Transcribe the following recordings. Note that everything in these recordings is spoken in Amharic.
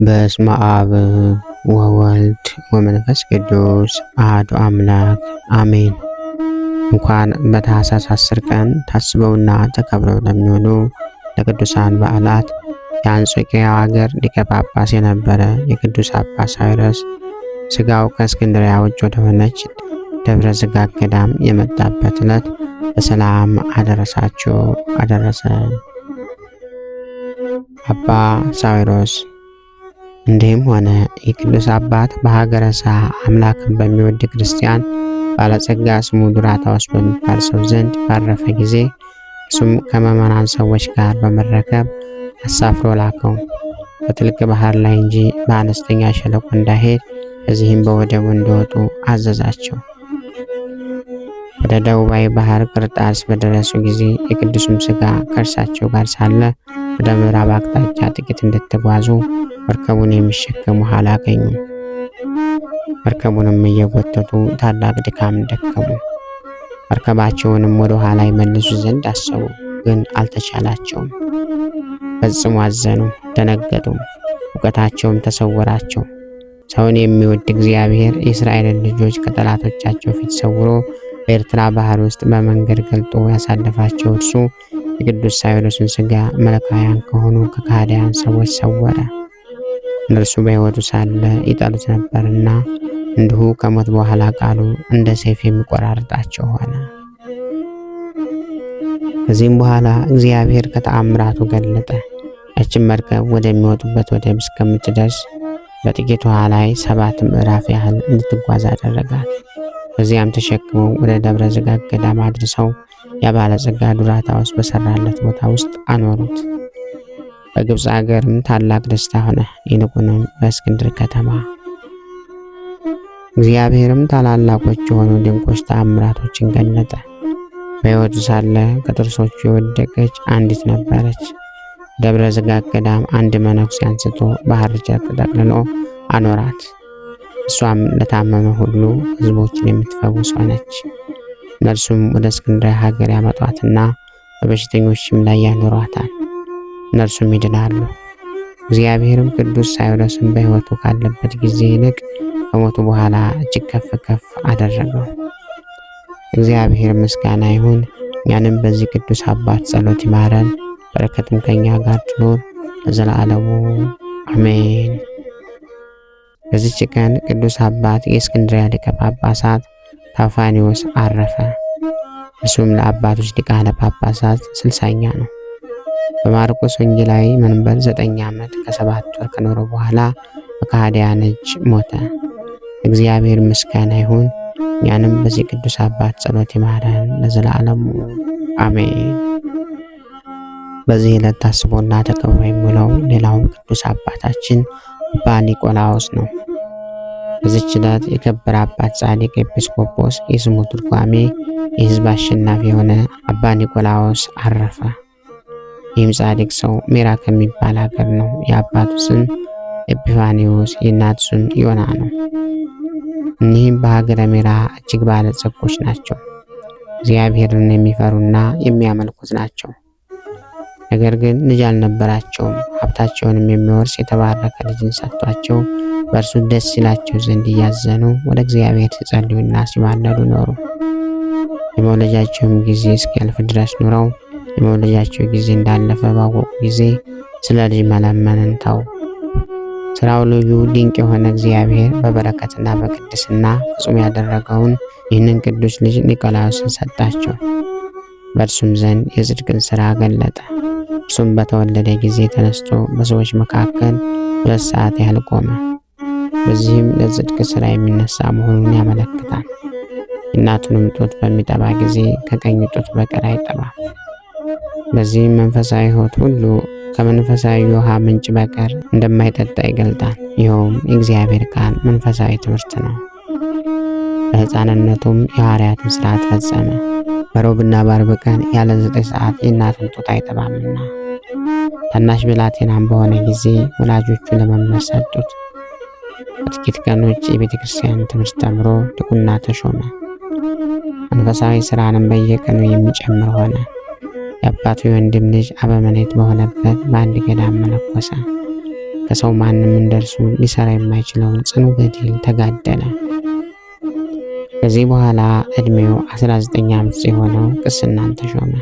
በስመ አብ ወወልድ ወመንፈስ ቅዱስ አሐዱ አምላክ አሜን። እንኳን በታኅሳስ 10 ቀን ታስበውና ተከብረው ለሚውሉ ለቅዱሳን በዓላት የአንጾኪያ ሀገር ሊቀ ጳጳስ የነበረ የቅዱስ አባ ሳዊሮስ ሥጋው ከእስክንድርያ ውጭ ወደሆነች ደብረ ዝጋግ ገዳም የመጣበት ዕለት በሰላም አደረሳችሁ አደረሰ። አባ ሳዊሮስ እንዲህም ሆነ። የቅዱስ አባት በሀገረ ሳ አምላክን በሚወድ ክርስቲያን ባለጸጋ ስሙ ዱራታዎስ በሚባል ሰው ዘንድ ባረፈ ጊዜ እሱም ከምዕመናን ሰዎች ጋር በመረከብ አሳፍሮ ላከው፣ በጥልቅ ባህር ላይ እንጂ በአነስተኛ ሸለቆ እንዳይሄድ፣ በዚህም በወደቡ እንዲወጡ አዘዛቸው። ወደ ደቡባዊ ባህር ቅርጣስ በደረሱ ጊዜ የቅዱሱም ሥጋ ከእርሳቸው ጋር ሳለ ወደ ምዕራብ አቅጣጫ ጥቂት እንደተጓዙ መርከቡን የሚሸከሙ ኋላ አገኙ። መርከቡንም እየጎተቱ ታላቅ ድካም ደከሙ። መርከባቸውንም ወደ ኋላ ይመልሱ ዘንድ አሰቡ፣ ግን አልተቻላቸውም። ፈጽሞ አዘኑ፣ ደነገጡም፣ እውቀታቸውም ተሰወራቸው። ሰውን የሚወድ እግዚአብሔር የእስራኤልን ልጆች ከጠላቶቻቸው ፊት ሰውሮ በኤርትራ ባህር ውስጥ በመንገድ ገልጦ ያሳለፋቸው እርሱ የቅዱስ ሳዊሮስን ሥጋ መለካውያን ከሆኑ ከካህዲያን ሰዎች ሰወረ። እነርሱ በሕይወቱ ሳለ ይጠሉት ነበርና እንዲሁ ከሞት በኋላ ቃሉ እንደ ሰይፍ የሚቆራርጣቸው ሆነ። ከዚህም በኋላ እግዚአብሔር ከተአምራቱ ገለጠ። ያችን መርከብ ወደሚወጡበት ወደብ እስከምትደርስ በጥቂት ውሃ ላይ 7 ምዕራፍ ያህል እንድትጓዝ አደረጋት። በዚያም ተሸክመው ወደ ደብረ ዝጋግ ገዳም አድርሰው የባለጸጋ ዱራታዎስ በሰራለት ቦታ ውስጥ አኖሩት። በግብፅ ሀገርም ታላቅ ደስታ ሆነ፣ ይልቁንም በእስክንድር ከተማ። እግዚአብሔርም ታላላቆች የሆኑ ድንቆች ተአምራቶችን ገለጠ። በሕይወቱ ሳለ ከጥርሶቹ የወደቀች አንዲት ነበረች። ደብረ ዝጋግ ገዳም አንድ መነኩሴ አንስቶ በሐር ጨርቅ ጠቅልሎ አኖራት። እሷም ለታመመ ሁሉ ሕዝቦችን የምትፈውስ ሆነች። እነርሱም ወደ እስክንድርያ ሀገር ያመጧትና በበሽተኞችም ላይ ያኖሯታል። እነርሱም ይድናሉ። እግዚአብሔርም ቅዱስ ሳዊሮስን በሕይወቱ ካለበት ጊዜ ይልቅ ከሞቱ በኋላ እጅግ ከፍ ከፍ አደረገው። እግዚአብሔር ምስጋና ይሁን። እኛንም በዚህ ቅዱስ አባት ጸሎት ይማረን፣ በረከትም ከኛ ጋር ትኖር ለዘላለሙ አሜን። በዚች ቀን ቅዱስ አባት የእስክንድርያ ሊቀ ጳጳሳት ታውፋኒዎስ አረፈ። እሱም ለአባቶች ሊቃነ ጳጳሳት 60ኛ ነው። በማርቆስ ወንጌላዊ መንበር 9 ዓመት ከ7 ወር ከኖረ በኋላ በካህዲያን እጅ ሞተ። እግዚአብሔር ምስጋና ይሁን። እኛንም በዚህ ቅዱስ አባት ጸሎት ይማረን ለዘላለሙ አሜን። በዚህ ዕለት ታስቦና ተከብሮ የሚውለው ሌላውም ቅዱስ አባታችን አባ ኒቆላዎስ ነው። በዚች ዕለት የከበረ አባት ጻድቅ ኤጲስቆጶስ የስሙ ትርጓሜ የሕዝብ አሸናፊ የሆነ አባ ኒቆላዎስ አረፈ። ይህም ጻድቅ ሰው ሜራ ከሚባል ሀገር ነው። የአባቱ ስም ኤጲፋኒዎስ የእናቱ ስም ዮና ነው። እኒህም በሀገረ ሜራ እጅግ ባለጸጎች ናቸው። እግዚአብሔርን የሚፈሩና የሚያመልኩት ናቸው። ነገር ግን ልጅ አልነበራቸውም። ሀብታቸውንም የሚወርስ የተባረከ ልጅን ሰጥቷቸው በእርሱ ደስ ይላቸው ዘንድ እያዘኑ ወደ እግዚአብሔር ሲጸልዩና ሲማለዱ ኖሩ። የመውለጃቸውም ጊዜ እስኪያልፍ ድረስ ኑረው የመውለጃቸው ጊዜ እንዳለፈ ባወቁ ጊዜ ስለ ልጅ መለመንን ተው። ስራው ልዩ ድንቅ የሆነ እግዚአብሔር በበረከትና በቅድስና ፍጹም ያደረገውን ይህንን ቅዱስ ልጅ ኒቆላዎስን ሰጣቸው። በእርሱም ዘንድ የጽድቅን ሥራ ገለጠ። እርሱም በተወለደ ጊዜ ተነስቶ በሰዎች መካከል 2 ሰዓት ያህል ቆመ። በዚህም ለጽድቅ ሥራ የሚነሳ መሆኑን ያመለክታል። የእናቱንም ጡት በሚጠባ ጊዜ ከቀኝ ጡት በቀር አይጠባም። በዚህም መንፈሳዊ ሕይወት ሁሉ ከመንፈሳዊ ውሃ ምንጭ በቀር እንደማይጠጣ ይገልጣል። ይኸውም የእግዚአብሔር ቃል መንፈሳዊ ትምህርት ነው። በሕፃንነቱም የሐዋርያትን ሥርዓት ፈጸመ። በሮብና በዓርብ ቀን ያለ 9 ሰዓት የእናቱን ጡት አይጠባምና። ታናሽ ብላቴናም በሆነ ጊዜ ወላጆቹ ለመምህር ሰጡት። በጥቂት ቀኖች የቤተ ክርስቲያን ትምህርት ተምሮ ዲቁና ተሾመ። መንፈሳዊ ሥራንም በየቀኑ የሚጨምር ሆነ። የአባቱ የወንድም ልጅ አበምኔት በሆነበት በአንድ ገዳም መነኮሰ። ከሰው ማንም እንደርሱ ሊሰራ የማይችለውን ጽኑ ገድል ተጋደለ። ከዚህ በኋላ ዕድሜው 19 ዓመት የሆነው ቅስናን ተሾመ።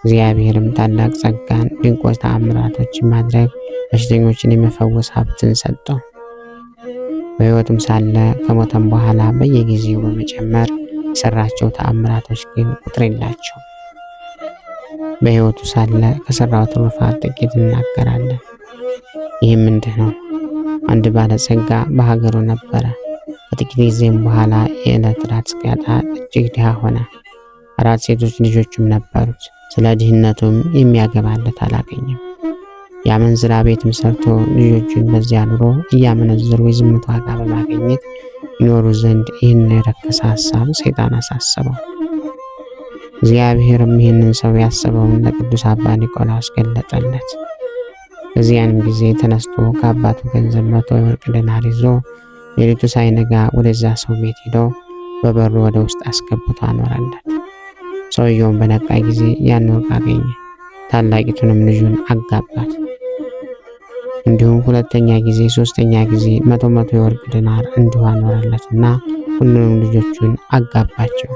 እግዚአብሔርም ታላቅ ጸጋን፣ ድንቆች ተአምራቶችን ማድረግ፣ በሽተኞችን የመፈወስ ሀብትን ሰጠው። በሕይወቱም ሳለ ከሞተም በኋላ በየጊዜው በመጨመር የሰራቸው ተአምራቶች ግን ቁጥር የላቸው። በሕይወቱ ሳለ ከሰራው ትሩፋት ጥቂት እናገራለን። ይህም እንዲህ ነው። አንድ ባለጸጋ በሀገሩ ነበረ። ከጥቂት ጊዜም በኋላ የዕለት ራት እስኪያጣ እጅግ ድሃ ሆነ። 4 ሴቶች ልጆችም ነበሩት። ስለ ድህነቱም የሚያገባለት አላገኘም። የአመንዝራ ቤትም ሰርቶ ልጆቹን በዚያ ኑሮ እያመነዘሩ የዝሙት ዋጋ በማግኘት ይኖሩ ዘንድ ይህን የረከሰ ሀሳብ ሰይጣን አሳሰበው። እግዚአብሔርም ይህንን ሰው ያሰበውን ለቅዱስ አባ ኒቆላዎስ ገለጠለት። በዚያንም ጊዜ ተነስቶ ከአባቱ ገንዘብ 100 የወርቅ ድናር ይዞ ሌሊቱ ሳይነጋ ወደዛ ሰው ቤት ሄዶ በበሩ ወደ ውስጥ አስገብቶ አኖረለት። ሰውየውን በነቃ ጊዜ ያን ወርቅ አገኘ። ታላቂቱንም ልጁን አጋባት። እንዲሁም ሁለተኛ ጊዜ፣ ሶስተኛ ጊዜ 100 የወርቅ ድናር እንዲሁ አኖረለትና ሁሉንም ልጆቹን አጋባቸው።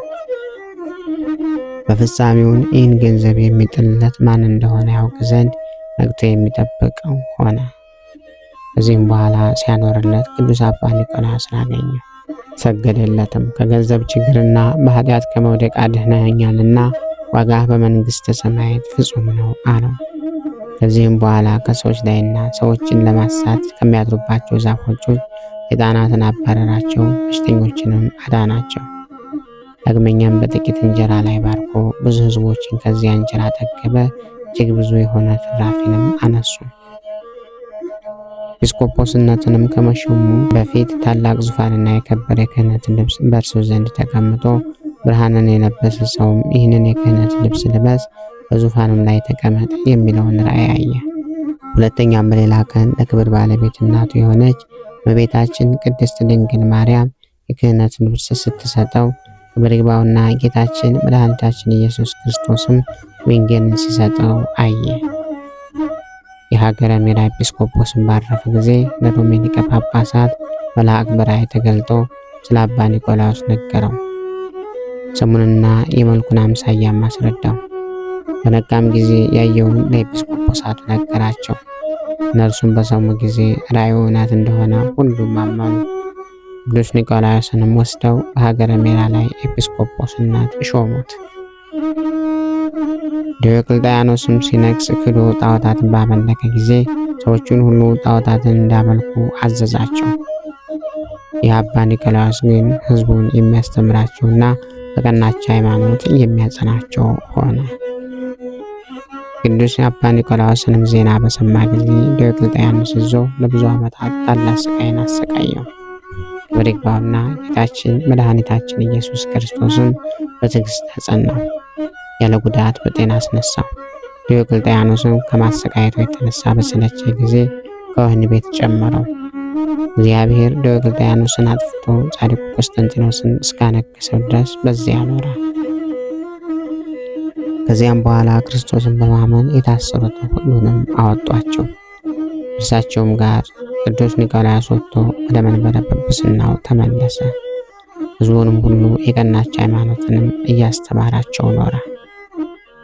በፍጻሜውን ይህን ገንዘብ የሚጥልለት ማን እንደሆነ ያውቅ ዘንድ ነቅቶ የሚጠብቀው ሆነ። ከዚህም በኋላ ሲያኖርለት ቅዱስ አባ ኒቆላዎስን አገኘው። ሰገደለትም። ከገንዘብ ችግርና በኃጢአት ከመውደቅ አድነኸኛልና ዋጋህ በመንግሥተ ሰማያት ፍጹም ነው አለው። ከዚህም በኋላ ከሰዎች ላይና ሰዎችን ለማሳት ከሚያድሩባቸው ዛፎች ሰይጣናትን አባረራቸው፣ በሽተኞችንም አዳናቸው። ዳግመኛም በጥቂት እንጀራ ላይ ባርኮ ብዙ ሕዝቦችን ከዚያ እንጀራ ጠገበ። እጅግ ብዙ የሆነ ትራፊንም አነሱ። ኤጲስቆጶስነትንም ከመሾሙ በፊት ታላቅ ዙፋንና የከበረ የክህነት ልብስ በእርሱ ዘንድ ተቀምጦ ብርሃንን የለበሰ ሰውም ይህንን የክህነት ልብስ ልበስ፣ በዙፋንም ላይ ተቀመጥ የሚለውን ራእይ አየ። ሁለተኛም በሌላ ቀን ለክብር ባለቤት እናቱ የሆነች እመቤታችን ቅድስት ድንግል ማርያም የክህነት ልብስ ስትሰጠው ክብር ይግባውና ጌታችን መድኃኒታችን ኢየሱስ ክርስቶስም ወንጌልን ሲሰጠው አየ። የሀገረ ሜራ ኤጲስቆጶስን ባረፈ ጊዜ ለሮሜ ሊቀ ጳጳሳት መልአክ በራእይ ተገልጦ ስለ አባ ኒቆላዎስ ነገረው። ስሙንና የመልኩን አምሳያም አስረዳው። በነቃም ጊዜ ያየውን ለኤጲስቆጶሳቱ ነገራቸው። እነርሱም በሰሙ ጊዜ ራእዩ እውነት እንደሆነ ሁሉም አመኑ። ቅዱስ ኒቆላዎስንም ወስደው በሀገረ ሜራ ላይ ኤጲስቆጶስነት ሾሙት። ዲዮቅልጥያኖስም ሲነግስ ክዶ ጣዖታትን ባመለከ ጊዜ ሰዎቹን ሁሉ ጣዖታትን እንዳመልኩ አዘዛቸው። የአባ ኒቆላዎስ ግን ሕዝቡን የሚያስተምራቸውና በቀናች ሃይማኖት የሚያጸናቸው ሆነ። ቅዱስ አባ ኒቆላዎስንም ዜና በሰማ ጊዜ ዲዮቅልጥያኖስ ይዞ ለብዙ ዓመታት ታላቅ ስቃይን አሰቃየው። ክብር ይግባውና ጌታችን መድኃኒታችን ኢየሱስ ክርስቶስን በትዕግስት አጸናው፣ ያለ ጉዳት በጤና አስነሳው። ዲዮቅልጥያኖስም ከማሰቃየቱ የተነሳ በሰለቸ ጊዜ ከወህኒ ቤት ጨመረው። እግዚአብሔር ዲዮቅልጥያኖስን አጥፍቶ ጻድቁ ቆስጠንጢኖስን እስካነገሰው ድረስ በዚያ ኖረ። ከዚያም በኋላ ክርስቶስን በማመን የታሰሩትን ሁሉንም አወጧቸው። እርሳቸውም ጋር ቅዱስ ኒቆላዎስ ወጥቶ ወደ መንበረ ጵጵስናው ተመለሰ። ሕዝቡንም ሁሉ የቀናች ሃይማኖትንም እያስተማራቸው ኖረ።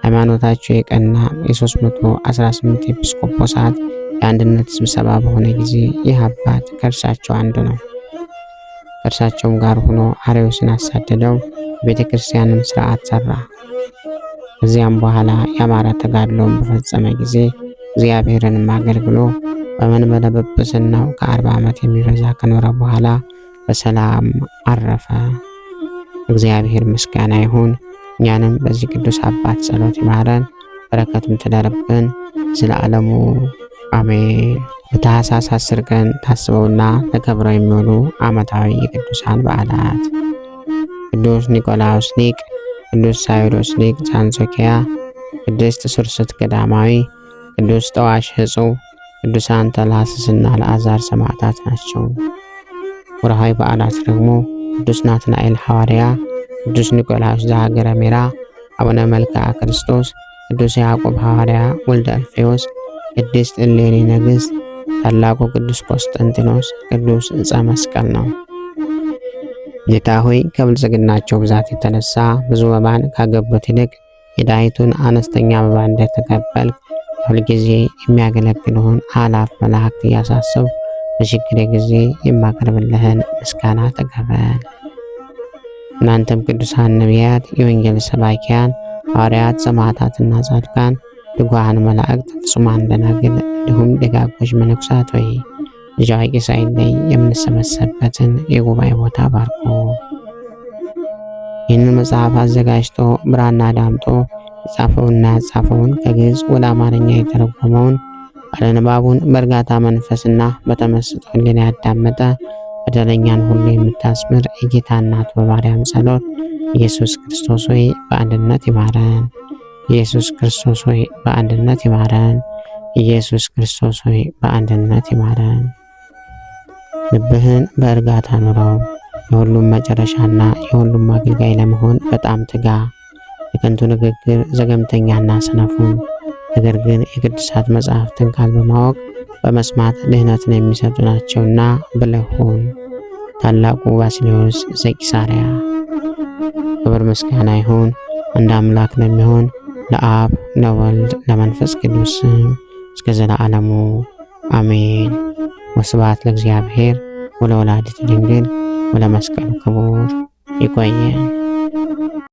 ሃይማኖታቸው የቀና የ318 ኤጲስቆጶሳት የአንድነት ስብሰባ በሆነ ጊዜ ይህ አባት ከእርሳቸው አንዱ ነው። ከእርሳቸውም ጋር ሆኖ አርዮስን አሳደደው፣ ቤተ ክርስቲያንም ሥርዓት ሠራ። ከዚያም በኋላ ያማረ ተጋድሎውን በፈጸመ ጊዜ እግዚአብሔርንም አገልግሎ በመንበረ ጵጵስናው ከ40 ዓመት የሚበዛ ከኖረ በኋላ በሰላም አረፈ። እግዚአብሔር ምስጋና ይሁን። እኛንም በዚህ ቅዱስ አባት ጸሎት ይማረን፣ በረከቱም ትደርብን ዘለዓለሙ አሜን። በታኅሳስ 10 ቀን ታስበውና ተከብረው የሚውሉ ዓመታዊ የቅዱሳን በዓላት፦ ቅዱስ ኒቆላዎስ ሊቅ፣ ቅዱስ ሳዊሮስ ሊቅ ዘአንጾኪያ፣ ቅድስት ሱርስት ገዳማዊ፣ ቅዱስ ጠዋሽ ሕጹዕ፣ ቅዱሳን ተላስስና ለአዛር ሰማዕታት ናቸው። ወርሃዊ በዓላት ደግሞ ቅዱስ ናትናኤል ሐዋርያ፣ ቅዱስ ኒቆላዎስ ዘሀገረ ሜራ፣ አቡነ መልክዓ ክርስቶስ፣ ቅዱስ ያዕቆብ ሐዋርያ ወልደ አልፌዎስ፣ ቅድስት እሌኒ ንግሥት፣ ታላቁ ቅዱስ ቆስጠንጢኖስ ቅዱስ ዕፀ መስቀል ነው። ጌታ ሆይ ከብልጽግናቸው ብዛት የተነሳ ብዙ መባን ካገቡት ይልቅ የድሃይቱን አነስተኛ መባ እንደተቀበልክ ሁልጊዜ የሚያገለግሉን አእላፍ መላእክት እያሳሰቡ በችግሬ ጊዜ የማቀርብልህን ምስጋና ተቀበል። እናንተም ቅዱሳን ነቢያት፣ የወንጌል ሰባኪያን ሐዋርያት፣ ሰማዕታትና ጻድቃን፣ ትጉሃን መላእክት፣ ፍጹማን ደናግል እንዲሁም ደጋጎች መነኮሳት ሆይ ልጅ አዋቂ ሳይለይ የምንሰበሰብበትን የጉባኤ ቦታ ባርኮ ይህንን መጽሐፍ አዘጋጅቶ ብራና ዳምጦ የጻፈውንና ያጻፈውን ከግዕዝ ወደ አማርኛ የተረጎመውን ቃለ ንባቡን በእርጋታ መንፈስና በተመስጦ ሕሊና ያዳመጠ በደለኛን ሁሉ የምታስምር የጌታ እናት በማርያም ጸሎት ኢየሱስ ክርስቶስ ሆይ በአንድነት ይማረን። ኢየሱስ ክርስቶስ ሆይ በአንድነት ይማረን። ኢየሱስ ክርስቶስ ሆይ በአንድነት ይማረን። ልብህን በእርጋታ ኑረው። የሁሉም መጨረሻና የሁሉም አገልጋይ ለመሆን በጣም ትጋ። የከንቱ ንግግር ዘገምተኛና ሰነፉን ነገር ግን የቅዱሳት መጽሐፍትን ቃል በማወቅ በመስማት ድህነትን የሚሰጡ ናቸውና ብለህ ሁን። ታላቁ ባስልዮስ ዘቂሳርያ። ክብር ምስጋና ይሁን አንድ አምላክ ለሚሆን ለአብ ለወልድ ለመንፈስ ቅዱስ እስከ ዘለዓለሙ አሜን። ወስብሐት ለእግዚአብሔር ወለወላዲቱ ድንግል ወለመስቀሉ ክቡር። ይቆየን።